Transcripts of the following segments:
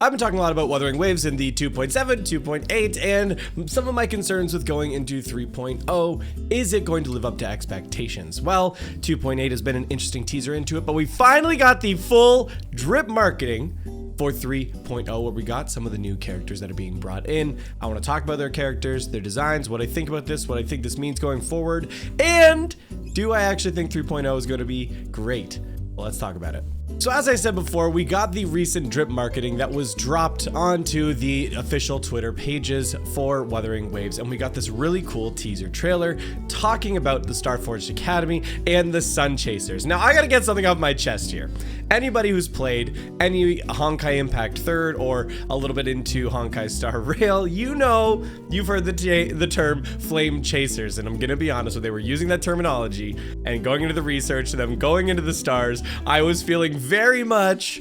I've been talking a lot about Wuthering Waves in the 2.7, 2.8, and some of my concerns with going into 3.0. Is it going to live up to expectations? Well, 2.8 has been an interesting teaser into it, but we finally got the full drip marketing for 3.0, where we got some of the new characters that are being brought in. I want to talk about their characters, their designs, what I think about this, what I think this means going forward, and do I actually think 3.0 is going to be great? Well, let's talk about it. So as I said before, we got the recent drip marketing that was dropped onto the official Twitter pages for Wuthering Waves, and we got this really cool teaser trailer talking about the Starforged Academy and the Sun Chasers. Now, I gotta get something off my chest here. Anybody who's played any Honkai Impact 3rd or a little bit into Honkai Star Rail, you know you've heard the term Flame Chasers, and I'm gonna be honest, when they were using that terminology and going into the research and them going into the stars, I was feeling very much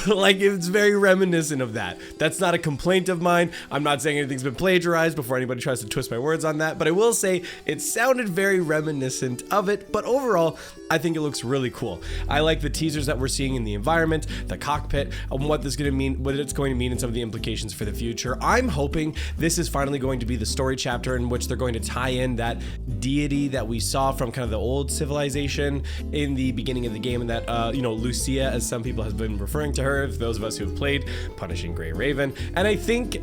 like it's very reminiscent of that. That's not a complaint of mine. I'm not saying anything's been plagiarized before anybody tries to twist my words on that, but I will say it sounded very reminiscent of it. But overall, I think it looks really cool. I like the teasers that we're seeing in the environment, the cockpit, and what it's going to mean and some of the implications for the future. I'm hoping this is finally going to be the story chapter in which they're going to tie in that deity that we saw from kind of the old civilization in the beginning of the game, and that Lucilla, as some people have been referring to her, those of us who have played Punishing Grey Raven. And I think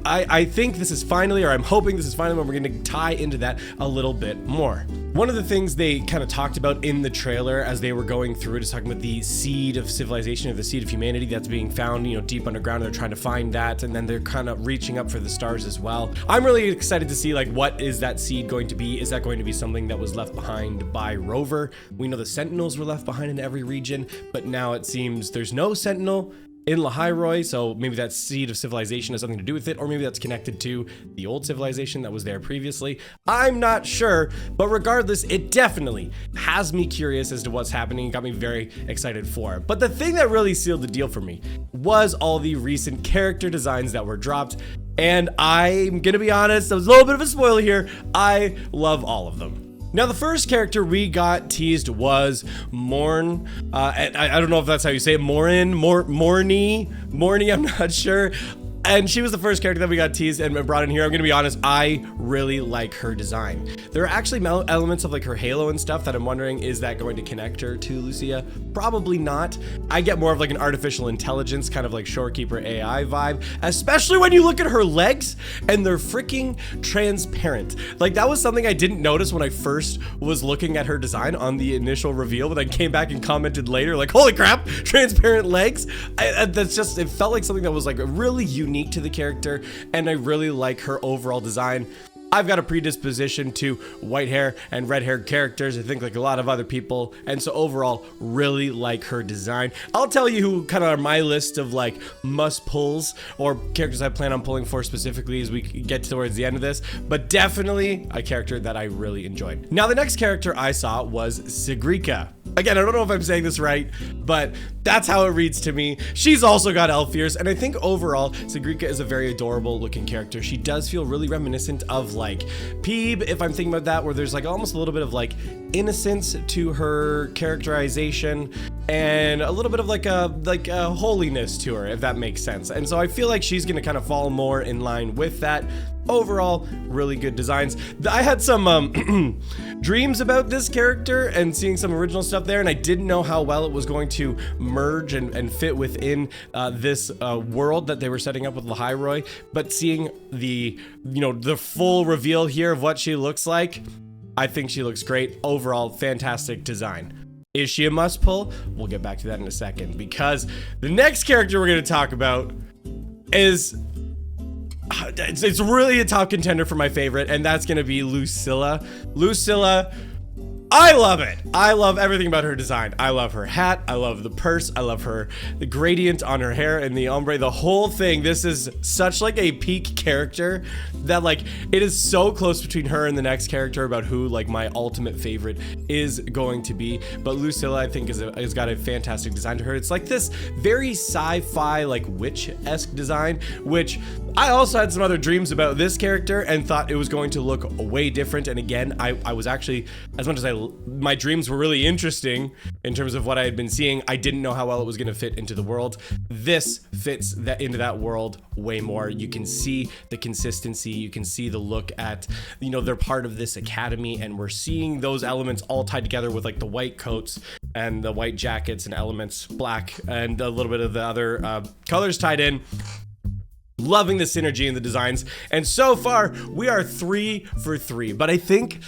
this is finally, or I'm hoping this is finally when we're going to tie into that a little bit more. One of the things they kind of talked about in the trailer as they were going through it is talking about the seed of civilization, or the seed of humanity that's being found, deep underground, and they're trying to find that, and then they're kind of reaching up for the stars as well. I'm really excited to see, like, what is that seed going to be? Is that going to be something that was left behind by Rover? We know the Sentinels were left behind in every region, but now it seems there's no Sentinel in Lynae, so maybe that seed of civilization has something to do with it, or maybe that's connected to the old civilization that was there previously. I'm not sure, but regardless, it definitely has me curious as to what's happening. It got me very excited for it. But the thing that really sealed the deal for me was all the recent character designs that were dropped, and I'm gonna be honest, that was a little bit of a spoiler here. I love all of them. Now, the first character we got teased was Morn. I don't know if that's how you say it. Morny, I'm not sure. And she was the first character that we got teased and brought in here. I'm gonna be honest, I really like her design. There are actually elements of like her halo and stuff that I'm wondering, is that going to connect her to Lucilla? Probably not. I get more of like an artificial intelligence, kind of like Shorekeeper AI vibe, especially when you look at her legs and they're freaking transparent. Like, that was something I didn't notice when I first was looking at her design on the initial reveal, but I came back and commented later, like, holy crap, transparent legs. It felt like something that was like really unique to the character, and I really like her overall design. I've got a predisposition to white hair and red haired characters, I think, like a lot of other people, and so overall really like her design. I'll tell you who kind of are my list of like must pulls, or characters I plan on pulling for specifically as we get towards the end of this, but definitely a character that I really enjoyed. Now, the next character I saw was Sigrika. Again, I don't know if I'm saying this right, but that's how it reads to me. She's also got elf ears, and I think overall, Sigrika is a very adorable looking character. She does feel really reminiscent of like Peeb, if I'm thinking about that, where there's like almost a little bit of like innocence to her characterization, and a little bit of like a holiness to her, if that makes sense. And so I feel like she's gonna kind of fall more in line with that. Overall, really good designs. I had some dreams about this character and seeing some original stuff there, and I didn't know how well it was going to merge and fit within this world that they were setting up with Lynae. But seeing the full reveal here of what she looks like, I think she looks great. Overall, fantastic design. Is she a must pull? We'll get back to that in a second, because the next character we're going to talk about is it's really a top contender for my favorite, and that's gonna be Lucilla. Lucilla, I love it. I love everything about her design. I love her hat. I love the purse. I love the gradient on her hair and the ombre, the whole thing. This is such like a peak character that like it is so close between her and the next character about who like my ultimate favorite is going to be. But Lucilla, I think, has got a fantastic design to her. It's like this very sci-fi, like witch-esque design, which I also had some other dreams about this character and thought it was going to look way different. And again, I was actually, as much as I my dreams were really interesting in terms of what I had been seeing. I didn't know how well it was going to fit into the world. This fits that into that world way more. You can see the consistency. You can see the look at, you know, they're part of this academy, and we're seeing those elements all tied together with like the white coats and the white jackets and elements, black, and a little bit of the other colors tied in. Loving the synergy in the designs, and so far we are 3 for 3. But I think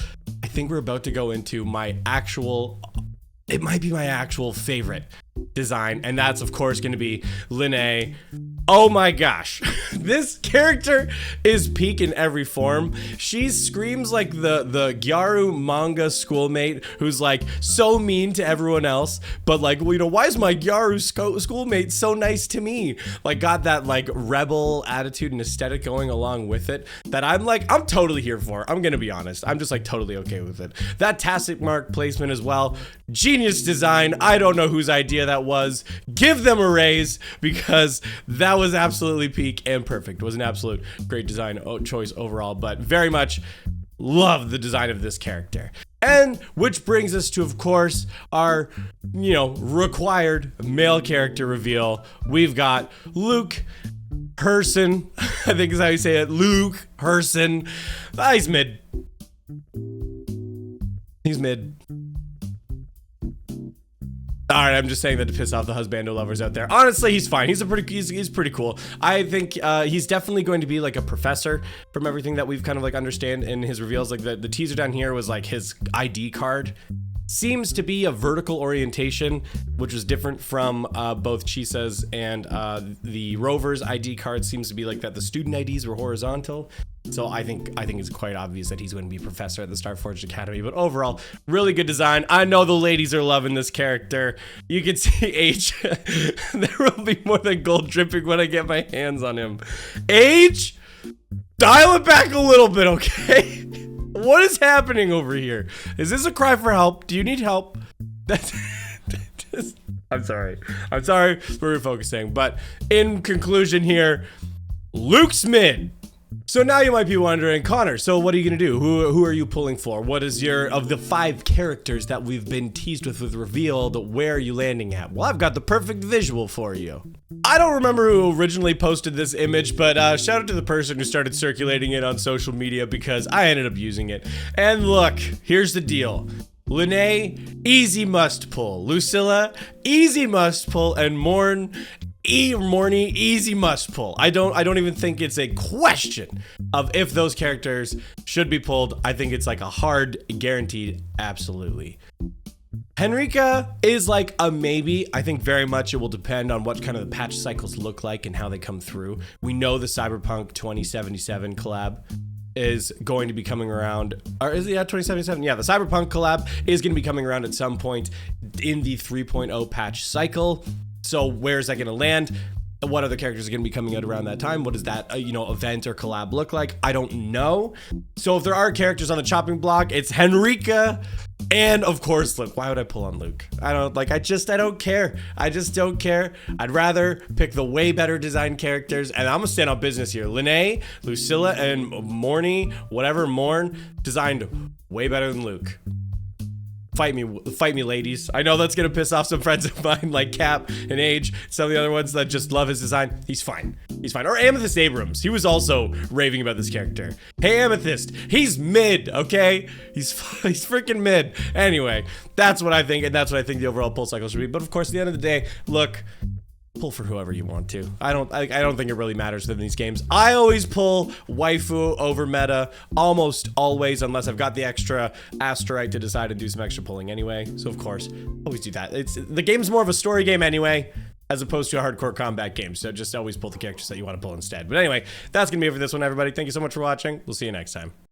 we're about to go into my actual, it might be my actual favorite design, and that's of course going to be Lynae. Oh my gosh, this character is peak in every form. She screams like the Gyaru manga schoolmate who's like so mean to everyone else, but like, well, you know, why is my Gyaru schoolmate so nice to me? Like, got that like rebel attitude and aesthetic going along with it that I'm totally here for. I'm gonna be honest, I'm just like totally okay with it. That tacit mark placement as well, genius design. I don't know whose idea that was. Give them a raise, because that was absolutely peak and perfect. It was an absolute great design choice overall, but very much love the design of this character. And which brings us to, of course, our, you know, required male character reveal. We've got Luke Herson, I think is how you say it. Luke Herson. He's mid. He's mid. All right, I'm just saying that to piss off the husbando lovers out there. Honestly, he's fine. He's pretty cool. I think he's definitely going to be like a professor from everything that we've kind of like understand in his reveals. Like the teaser down here was like his ID card. Seems to be a vertical orientation, which was different from both Chisa's and the Rover's ID card. Seems to be like that the student IDs were horizontal. So I think it's quite obvious that he's going to be professor at the Starforged Academy. But overall, really good design. I know the ladies are loving this character. You can see H. There will be more than gold dripping when I get my hands on him. H, dial it back a little bit, okay? What is happening over here? Is this a cry for help? Do you need help? I'm sorry for refocusing. But in conclusion here, Luke's mid. So now you might be wondering, Connor, so what are you gonna do? Who are you pulling for? What is your, of the 5 characters that we've been teased with revealed, where are you landing at? Well, I've got the perfect visual for you. I don't remember who originally posted this image, but shout out to the person who started circulating it on social media, because I ended up using it. And look, here's the deal. Lynae, easy must pull. Lucilla, easy must pull. And Morny, easy must pull. I don't even think it's a question of if those characters should be pulled. I think it's like a hard guaranteed absolutely. Henrika is like a maybe. I think very much it will depend on what kind of the patch cycles look like and how they come through. We know the Cyberpunk 2077 collab is going to be coming around, or is it 2077? Yeah, the Cyberpunk collab is going to be coming around at some point in the 3.0 patch cycle. So where's that going to land? What other characters are going to be coming out around that time? What does that, you know, event or collab look like? I don't know. So if there are characters on the chopping block, it's Henrika. And of course, look, why would I pull on Luke? I don't care. I just don't care. I'd rather pick the way better designed characters. And I'm gonna stand on business here. Lynae, Lucilla, and Morny, whatever, Morn, designed way better than Luke. Fight me, ladies. I know that's gonna piss off some friends of mine like Cap and Age, some of the other ones that just love his design. He's fine. Or Amethyst Abrams. He was also raving about this character. Hey, Amethyst, he's mid, okay? He's freaking mid. Anyway, that's what I think, and that's what I think the overall pull cycle should be. But of course, at the end of the day, look, pull for whoever you want to. I don't think it really matters in these games. I always pull waifu over meta, almost always, unless I've got the extra asterite to decide to do some extra pulling anyway. So of course, always do that. The game's more of a story game anyway, as opposed to a hardcore combat game. So just always pull the characters that you want to pull instead. But anyway, that's gonna be it for this one, everybody. Thank you so much for watching. We'll see you next time.